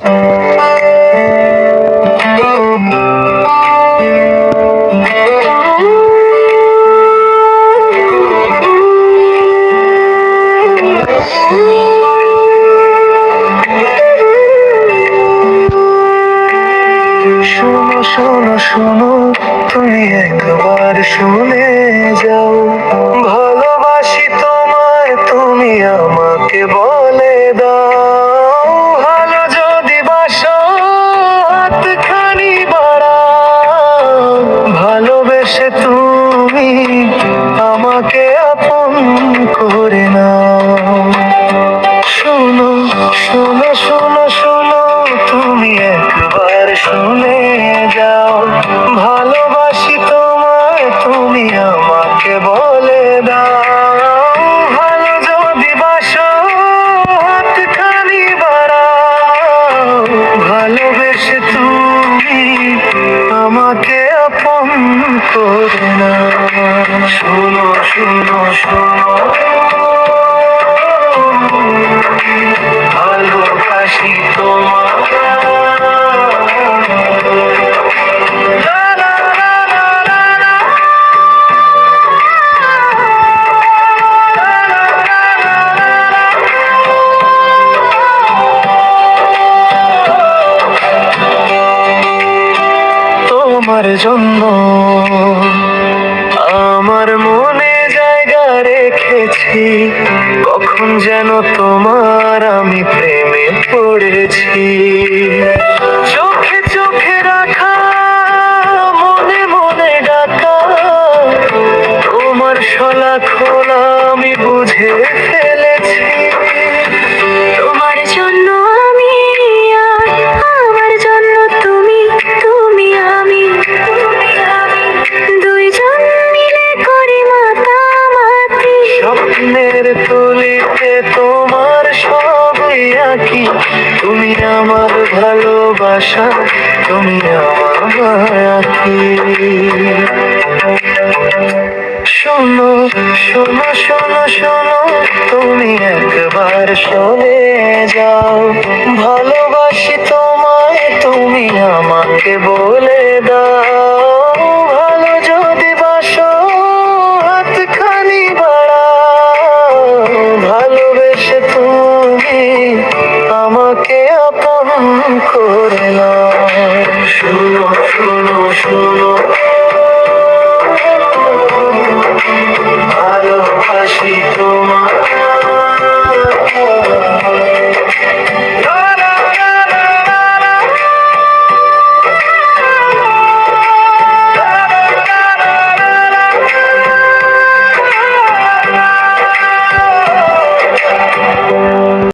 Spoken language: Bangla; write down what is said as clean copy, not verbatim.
শোনো শোনো শোনো, তুমি একবার শুনে যাও, ভালোবাসি তোমায়, তুমি আমাকে বলে দাও। ভালো যদি বাসো হাতখানি বাড়াও, ভালোবেসে তুমি আমাকে আপন করে নাও। শোনো শোনো শোনো শোনো, তুমি একবার শুনে যাও, ভালোবাসি তোমায়, তুমি আমাকে বলে দাও। ভালো যদি বাসো হাতখানি বাড়াও, ভালোবেসে তুমি আমাকে আপন করে নাও। শোনো শোনো শোনো, ভালোবাসি তোমায়। লা লা লা লা লা লা, লা লা লা লা লা। তোমার জন্য আমার মনে জায়গা রেখেছি, কখন যেন তোমার আমি প্রেমে পড়েছি। চোখে চোখে রাখা, মনে মনে ডাকা, তোমার শলা খোলা আমি বুঝে ফেলেছি। তোমার জন্য আমি আর আমার জন্য তুমি, তুমি আমি, দুইজন মিলে করি মাতামাতি। স্বপ্নের তুলিতে তোমার সবই আঁকি, তুমি আমার ভালোবাসা, তুমি আমার আঁকি। শোনো শোনো শোনো শোনো, তুমি একবার শুনে যাও, ভালোবাসি তোমায়, তুমি আমাকে বলে দাও। ভালো যদি বাসো হাতখানি বাড়াও, ভালোবেসে তুমি আমাকে আপন করে নাও। শোনো শোনো শোনো,